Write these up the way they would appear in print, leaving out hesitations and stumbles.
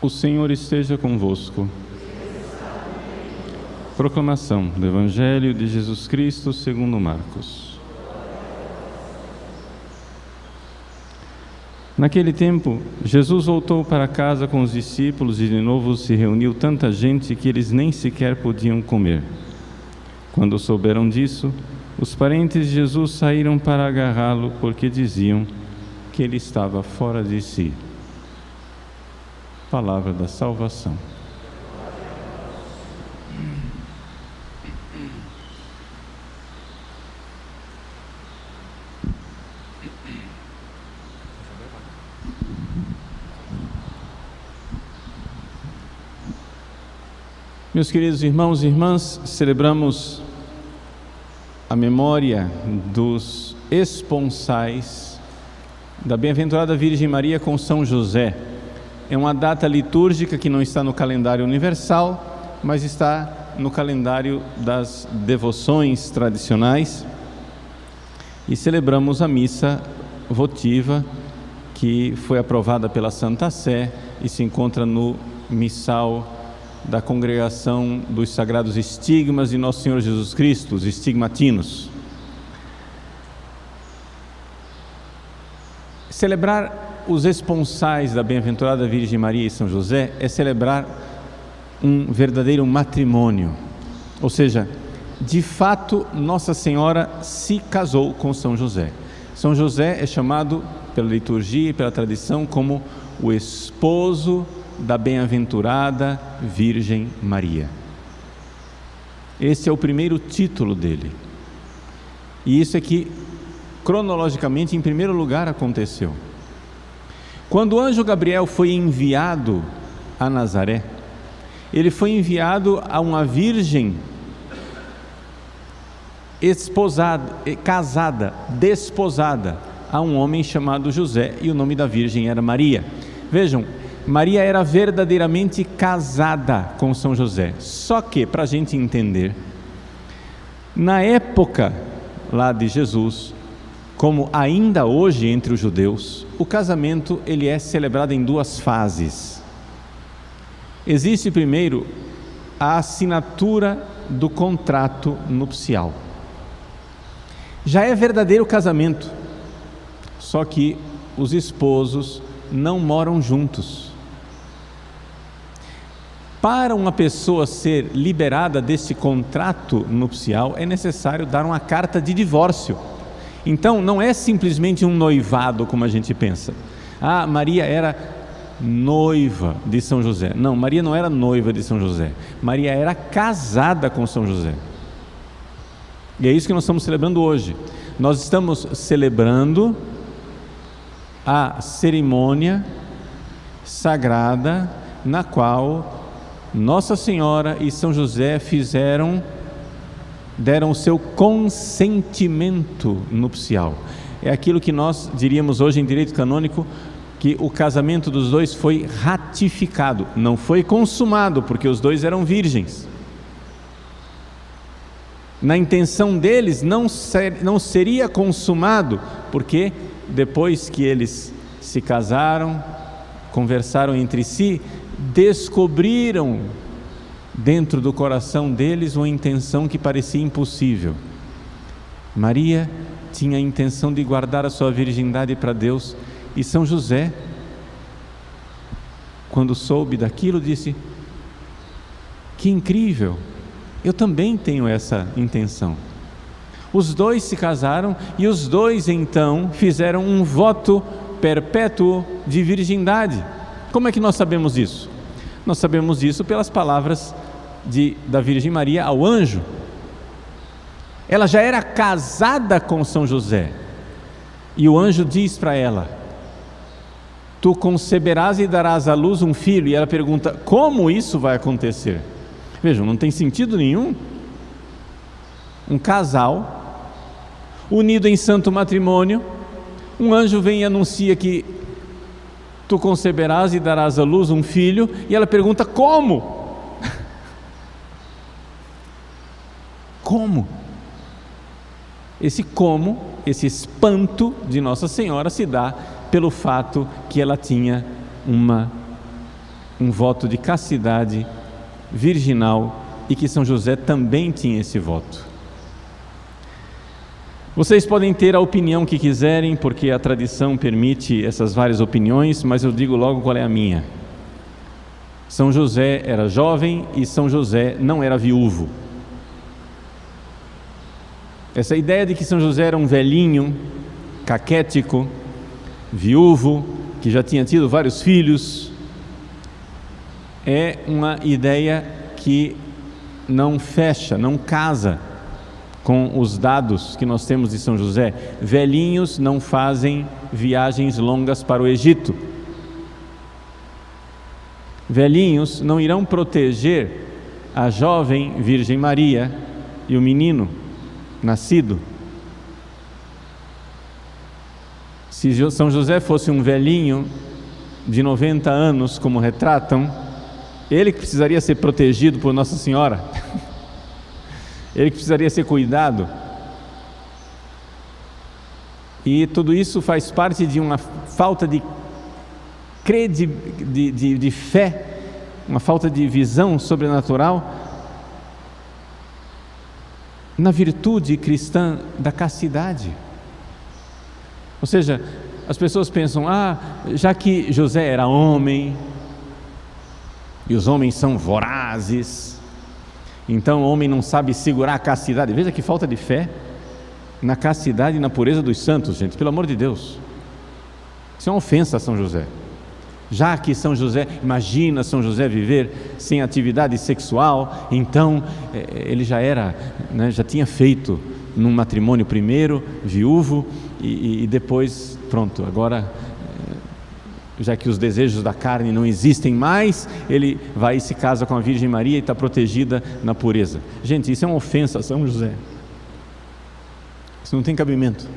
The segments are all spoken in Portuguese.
O Senhor esteja convosco. Proclamação do Evangelho de Jesus Cristo segundo Marcos. Naquele tempo, Jesus voltou para casa com os discípulos e de novo se reuniu tanta gente que eles nem sequer podiam comer. Quando souberam disso, os parentes de Jesus saíram para agarrá-lo porque diziam que ele estava fora de si. Palavra da salvação. Meus queridos irmãos e irmãs, celebramos a memória dos esponsais da Bem-aventurada Virgem Maria com São José. É uma data litúrgica que não está no calendário universal, mas está no calendário das devoções tradicionais. E celebramos a missa votiva que foi aprovada pela Santa Sé e se encontra no missal da Congregação dos Sagrados Estigmas de Nosso Senhor Jesus Cristo, os estigmatinos. Celebrar os esponsais da Bem-aventurada Virgem Maria e São José é celebrar um verdadeiro matrimônio, ou seja, de fato Nossa Senhora se casou com São José. São José é chamado pela liturgia e pela tradição como o esposo da Bem-aventurada Virgem Maria. Esse é o primeiro título dele. E isso é que, cronologicamente, em primeiro lugar aconteceu. Quando o anjo Gabriel foi enviado a Nazaré, ele foi enviado a uma virgem desposada a um homem chamado José, e o nome da virgem era Maria. Vejam, Maria era verdadeiramente casada com São José. Só que, para a gente entender, na época lá de Jesus, como ainda hoje entre os judeus, o casamento ele é celebrado em duas fases. Existe primeiro a assinatura do contrato nupcial. Já é verdadeiro casamento, só que os esposos não moram juntos. Para uma pessoa ser liberada desse contrato nupcial, é necessário dar uma carta de divórcio. Então, não é simplesmente um noivado como a gente pensa. Ah, Maria era noiva de São José. Não, Maria não era noiva de São José. Maria era casada com São José. E é isso que nós estamos celebrando hoje. Nós estamos celebrando a cerimônia sagrada na qual Nossa Senhora e São José deram o seu consentimento nupcial. É aquilo que nós diríamos hoje em direito canônico, que o casamento dos dois foi ratificado, não foi consumado, porque os dois eram virgens. Na intenção deles não seria consumado, porque depois que eles se casaram, conversaram entre si, descobriram dentro do coração deles uma intenção que parecia impossível. Maria tinha a intenção de guardar a sua virgindade para Deus, e São José, quando soube daquilo, disse: que incrível, eu também tenho essa intenção. Os dois se casaram e os dois então fizeram um voto perpétuo de virgindade. Como é que nós sabemos isso? Nós sabemos isso pelas palavras da Virgem Maria ao anjo. Ela já era casada com São José, e o anjo diz para ela: tu conceberás e darás à luz um filho. E ela pergunta: como isso vai acontecer? Vejam, não tem sentido nenhum. Um casal unido em santo matrimônio, um anjo vem e anuncia que tu conceberás e darás à luz um filho, e ela pergunta: como? Como? Esse espanto de Nossa Senhora se dá pelo fato que ela tinha uma um voto de castidade virginal e que São José também tinha esse voto. Vocês podem ter a opinião que quiserem, porque a tradição permite essas várias opiniões, mas eu digo logo qual é a minha. São José era jovem e São José não era viúvo. Essa ideia de que São José era um velhinho, caquético, viúvo, que já tinha tido vários filhos, é uma ideia que não fecha, não casa com os dados que nós temos de São José. Velhinhos não fazem viagens longas para o Egito. Velhinhos não irão proteger a jovem Virgem Maria e o menino nascido. Se São José fosse um velhinho de 90 anos, como retratam, ele que precisaria ser protegido por Nossa Senhora, ele que precisaria ser cuidado. E tudo isso faz parte de uma falta de de fé, uma falta de visão sobrenatural na virtude cristã da castidade. Ou seja, as pessoas pensam, já que José era homem, e os homens são vorazes, então o homem não sabe segurar a castidade. Veja que falta de fé na castidade e na pureza dos santos, gente, pelo amor de Deus. Isso é uma ofensa a São José. Já que São José, imagina São José viver sem atividade sexual, então ele já era, já tinha feito num matrimônio primeiro, viúvo, e depois, pronto, agora, já que os desejos da carne não existem mais, ele vai e se casa com a Virgem Maria e está protegida na pureza. Gente, isso é uma ofensa a São José. Isso não tem cabimento.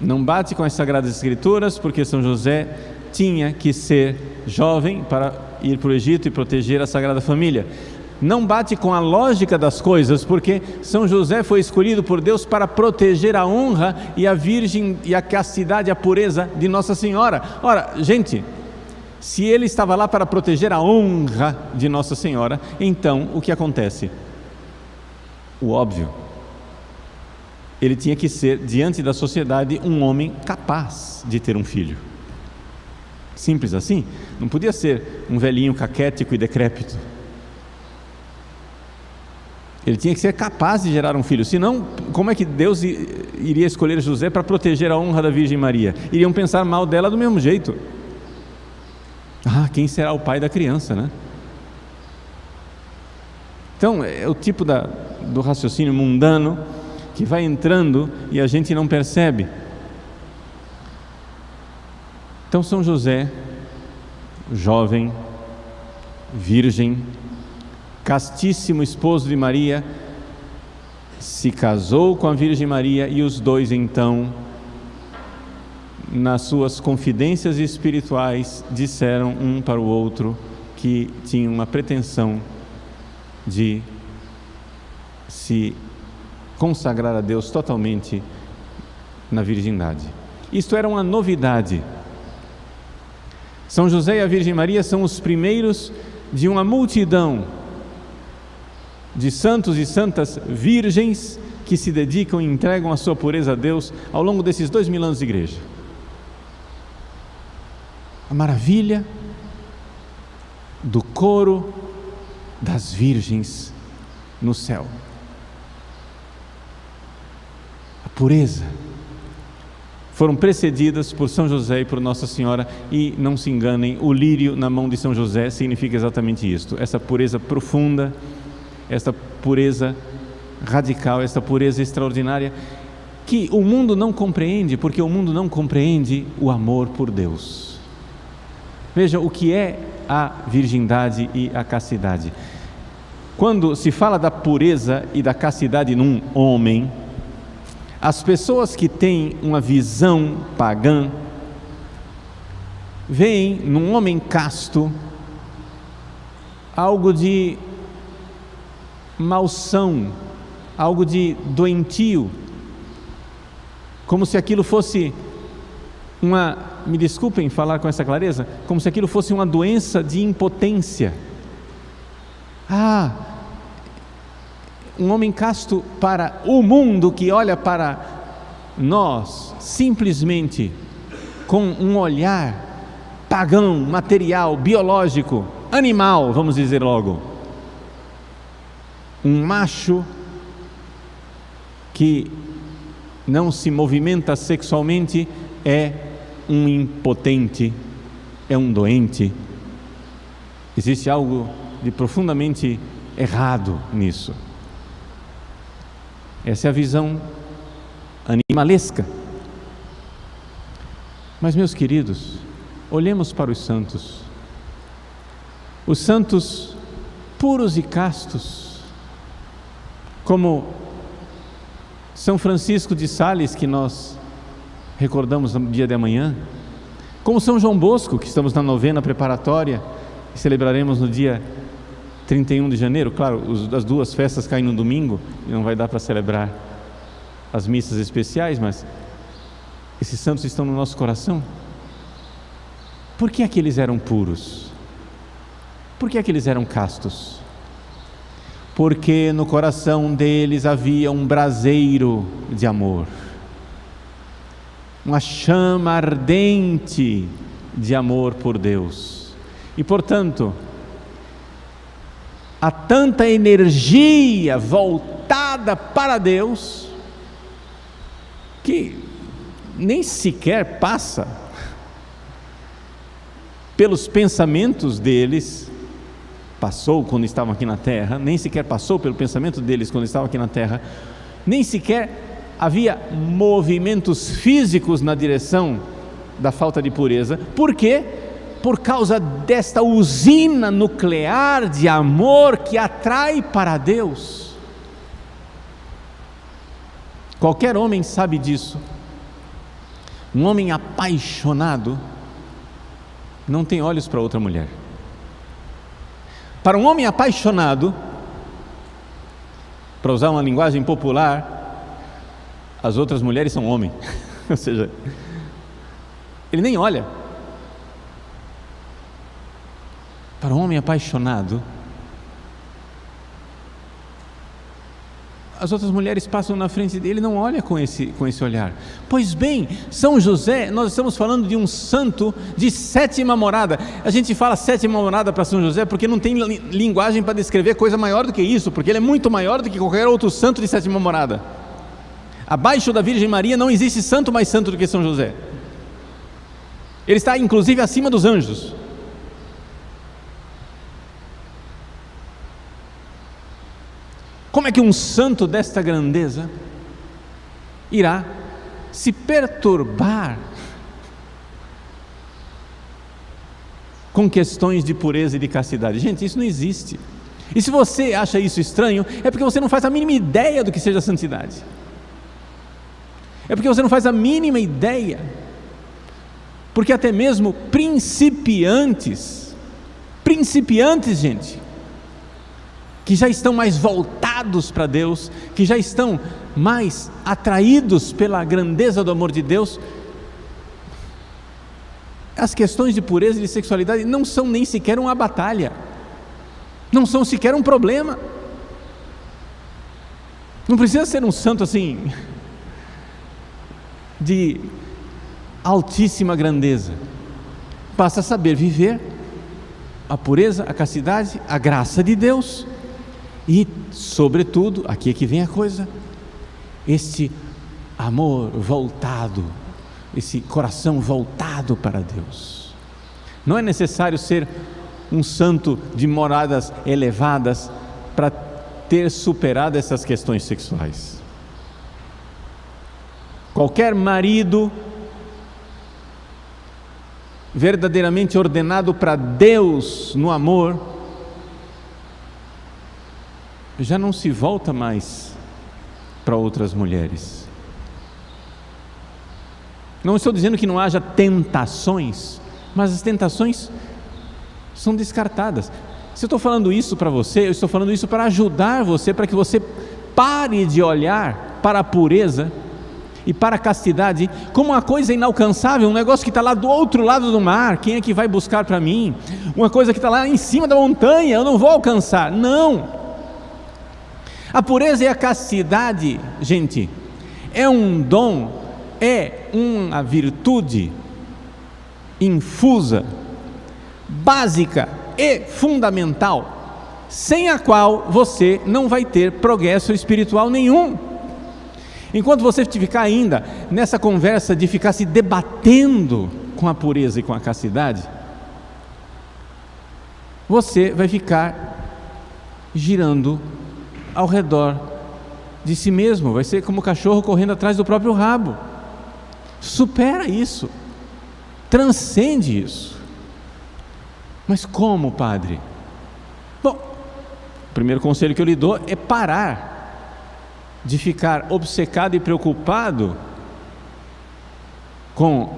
Não bate com as Sagradas Escrituras, porque São José tinha que ser jovem para ir para o Egito e proteger a Sagrada Família. Não bate com a lógica das coisas, porque São José foi escolhido por Deus para proteger a honra e a virgem e a castidade, a pureza de Nossa Senhora. Ora, gente, se ele estava lá para proteger a honra de Nossa Senhora, então o que acontece? O óbvio. Ele tinha que ser, diante da sociedade, um homem capaz de ter um filho. Simples assim. Não podia ser um velhinho caquético e decrépito. Ele tinha que ser capaz de gerar um filho. Senão, como é que Deus iria escolher José para proteger a honra da Virgem Maria? Iriam pensar mal dela do mesmo jeito. Quem será o pai da criança, né? Então, é o tipo do raciocínio mundano que vai entrando e a gente não percebe. Então São José, jovem, virgem, castíssimo esposo de Maria, se casou com a Virgem Maria e os dois então, nas suas confidências espirituais, disseram um para o outro que tinham uma pretensão de se consagrar a Deus totalmente na virgindade. Isto era uma novidade. São José e a Virgem Maria são os primeiros de uma multidão de santos e santas virgens que se dedicam e entregam a sua pureza a Deus ao longo desses 2000 anos de igreja. A maravilha do coro das virgens no céu. A pureza. Foram precedidas por São José e por Nossa Senhora, e não se enganem, o lírio na mão de São José significa exatamente isto, essa pureza profunda, esta pureza radical, esta pureza extraordinária, que o mundo não compreende, porque o mundo não compreende o amor por Deus. Veja o que é a virgindade e a castidade. Quando se fala da pureza e da castidade num homem, as pessoas que têm uma visão pagã veem num homem casto algo de malsão, algo de doentio, como se aquilo fosse me desculpem falar com essa clareza, como se aquilo fosse uma doença de impotência. Um homem casto para o mundo que olha para nós simplesmente com um olhar pagão, material, biológico, animal, vamos dizer logo. Um macho que não se movimenta sexualmente é um impotente, é um doente. Existe algo de profundamente errado nisso. Essa é a visão animalesca. Mas, meus queridos, olhemos para os santos puros e castos, como São Francisco de Sales, que nós recordamos no dia de amanhã, como São João Bosco, que estamos na novena preparatória e celebraremos no dia 31 de janeiro, claro, as duas festas caem no domingo, e não vai dar para celebrar as missas especiais, mas esses santos estão no nosso coração. Por que aqueles eram puros? Por que aqueles eram castos? Porque no coração deles havia um braseiro de amor, uma chama ardente de amor por Deus, e portanto, há tanta energia voltada para Deus, que nem sequer passa pelos pensamentos deles, passou quando estavam aqui na terra, nem sequer passou pelo pensamento deles quando estavam aqui na terra, nem sequer havia movimentos físicos na direção da falta de pureza. Por quê? Por causa desta usina nuclear de amor que atrai para Deus. Qualquer homem sabe disso. Um homem apaixonado não tem olhos para outra mulher. Para um homem apaixonado, para usar uma linguagem popular, as outras mulheres são homem. Ou seja, ele nem olha. Para um homem apaixonado, as outras mulheres passam na frente dele, ele não olha com esse olhar. Pois bem, São José, nós estamos falando de um santo de sétima morada. A gente fala sétima morada para São José porque não tem linguagem para descrever coisa maior do que isso, porque ele é muito maior do que qualquer outro santo de sétima morada. Abaixo da Virgem Maria não existe santo mais santo do que São José. Ele está inclusive acima dos anjos. Como é que um santo desta grandeza irá se perturbar com questões de pureza e de castidade? Gente, isso não existe. E se você acha isso estranho, é porque você não faz a mínima ideia do que seja santidade. É porque você não faz a mínima ideia. Porque até mesmo principiantes, gente, que já estão mais voltados para Deus, que já estão mais atraídos pela grandeza do amor de Deus, as questões de pureza e de sexualidade não são nem sequer uma batalha, não são sequer um problema. Não precisa ser um santo assim, de altíssima grandeza, basta saber viver a pureza, a castidade, a graça de Deus. E, sobretudo, aqui é que vem a coisa, este amor voltado, esse coração voltado para Deus. Não é necessário ser um santo de moradas elevadas para ter superado essas questões sexuais. Qualquer marido verdadeiramente ordenado para Deus no amor já não se volta mais para outras mulheres. Não estou dizendo que não haja tentações, mas as tentações são descartadas. Se eu estou falando isso para você, eu estou falando isso para ajudar você, para que você pare de olhar para a pureza e para a castidade como uma coisa inalcançável, um negócio que está lá do outro lado do mar. Quem é que vai buscar para mim? Uma coisa que está lá em cima da montanha, eu não vou alcançar. Não! A pureza e a castidade, gente, é um dom, é uma virtude infusa, básica e fundamental, sem a qual você não vai ter progresso espiritual nenhum. Enquanto você ficar ainda nessa conversa de ficar se debatendo com a pureza e com a castidade, você vai ficar girando ao redor de si mesmo, vai ser como o cachorro correndo atrás do próprio rabo. Supera isso, transcende isso. Mas como, padre? Bom, o primeiro conselho que eu lhe dou é parar de ficar obcecado e preocupado com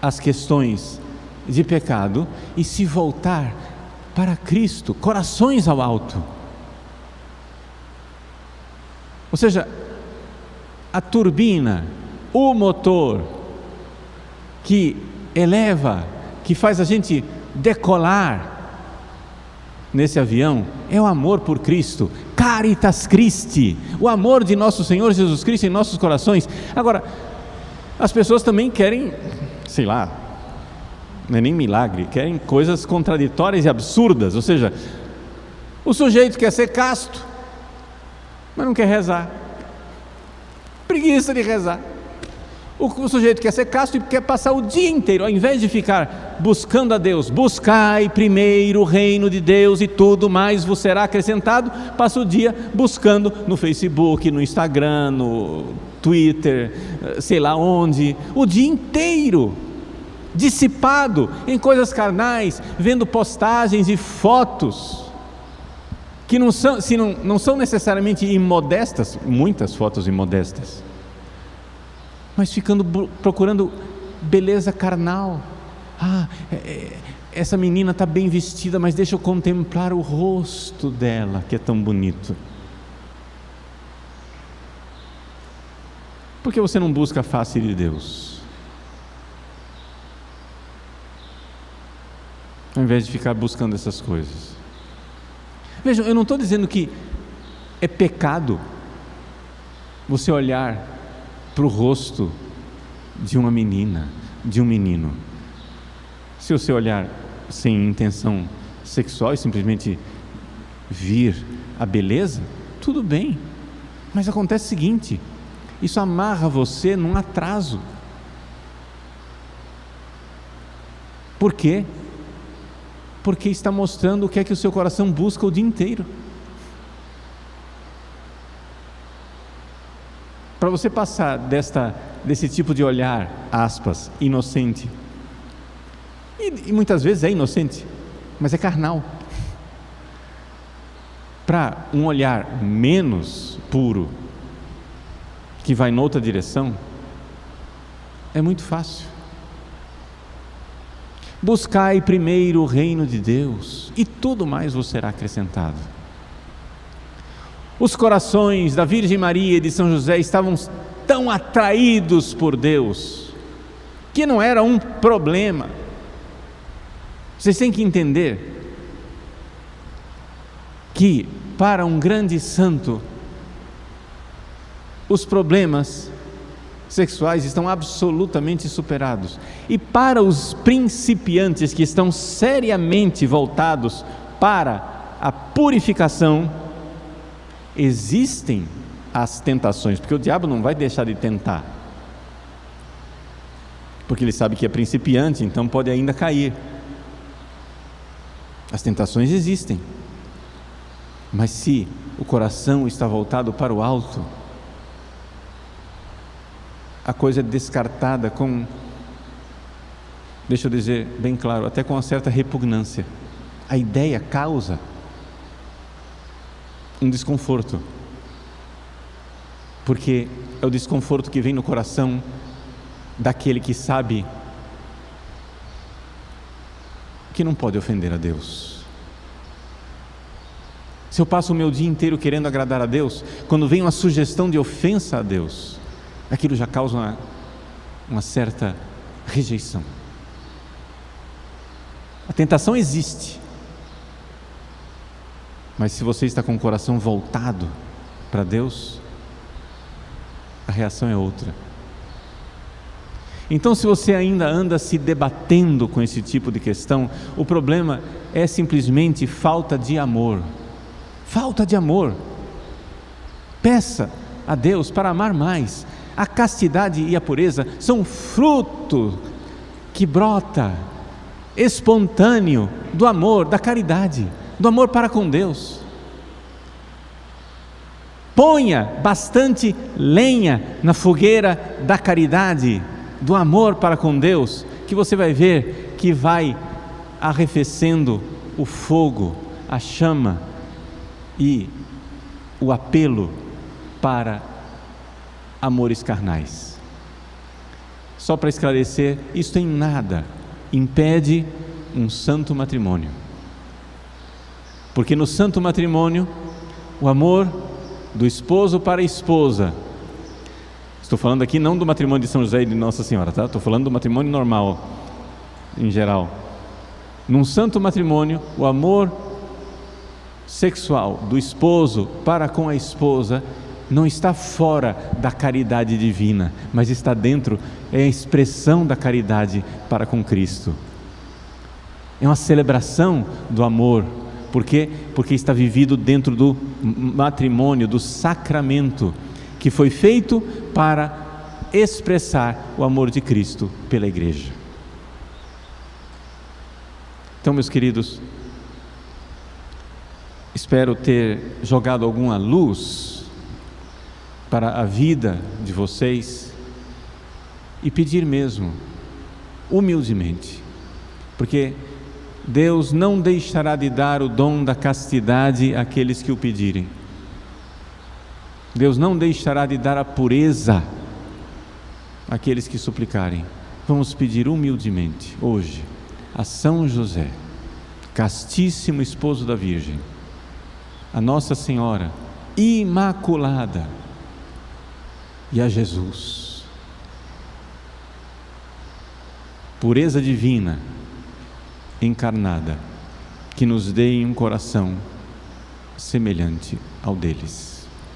as questões de pecado e se voltar para Cristo, corações ao alto. Ou seja, a turbina, o motor que eleva, que faz a gente decolar nesse avião, é o amor por Cristo, Caritas Christi, o amor de nosso Senhor Jesus Cristo em nossos corações. Agora, as pessoas também querem, sei lá, não é nem milagre, querem coisas contraditórias e absurdas. Ou seja, o sujeito quer ser casto, mas não quer rezar, preguiça de rezar. O sujeito quer ser casto e quer passar o dia inteiro, ao invés de ficar buscando a Deus, buscai primeiro o reino de Deus e tudo mais vos será acrescentado, passa o dia buscando no Facebook, no Instagram, no Twitter, sei lá onde, o dia inteiro, dissipado em coisas carnais, vendo postagens e fotos, que não são necessariamente imodestas, muitas fotos imodestas, mas ficando procurando beleza carnal. Essa menina está bem vestida, mas deixa eu contemplar o rosto dela, que é tão bonito. Por que você não busca a face de Deus, ao invés de ficar buscando essas coisas? Vejam, eu não estou dizendo que é pecado você olhar para o rosto de uma menina, de um menino. Se você olhar sem intenção sexual e simplesmente vir a beleza, tudo bem, mas acontece o seguinte: isso amarra você num atraso. Por quê? Porque está mostrando o que é que o seu coração busca o dia inteiro. Para você passar desse tipo de olhar, aspas, inocente, e muitas vezes é inocente, mas é carnal, para um olhar menos puro, que vai noutra direção, é muito fácil. Buscai primeiro o reino de Deus e tudo mais vos será acrescentado. Os corações da Virgem Maria e de São José estavam tão atraídos por Deus, que não era um problema. Vocês têm que entender que para um grande santo, os problemas sexuais estão absolutamente superados. E para os principiantes que estão seriamente voltados para a purificação, existem as tentações, porque o diabo não vai deixar de tentar, porque ele sabe que é principiante, então pode ainda cair. As tentações existem, mas se o coração está voltado para o alto, a coisa é descartada com, deixa eu dizer bem claro, até com uma certa repugnância. A ideia causa um desconforto, porque é o desconforto que vem no coração daquele que sabe que não pode ofender a Deus. Se eu passo o meu dia inteiro querendo agradar a Deus, quando vem uma sugestão de ofensa a Deus, aquilo já causa uma certa rejeição. A tentação existe, mas se você está com o coração voltado para Deus, a reação é outra. Então, se você ainda anda se debatendo com esse tipo de questão, o problema é simplesmente falta de amor. Falta de amor. Peça a Deus para amar mais. A castidade e a pureza são fruto que brota espontâneo do amor, da caridade, do amor para com Deus. Ponha bastante lenha na fogueira da caridade, do amor para com Deus, que você vai ver que vai arrefecendo o fogo, a chama e o apelo para amores carnais. Só para esclarecer, isto em nada impede um santo matrimônio, porque no santo matrimônio o amor do esposo para a esposa, estou falando aqui não do matrimônio de São José e de Nossa Senhora, tá? Estou falando do matrimônio normal, em geral. Num santo matrimônio, o amor sexual do esposo para com a esposa não está fora da caridade divina, mas está dentro, é a expressão da caridade para com Cristo. É uma celebração do amor. Por quê? Porque está vivido dentro do matrimônio, do sacramento, que foi feito para expressar o amor de Cristo pela igreja. Então, meus queridos, espero ter jogado alguma luz para a vida de vocês e pedir mesmo, humildemente, porque Deus não deixará de dar o dom da castidade àqueles que o pedirem. Deus não deixará de dar a pureza àqueles que suplicarem. Vamos pedir humildemente, hoje, a São José, castíssimo esposo da Virgem, a Nossa Senhora Imaculada e a Jesus, pureza divina encarnada, que nos dê um coração semelhante ao deles.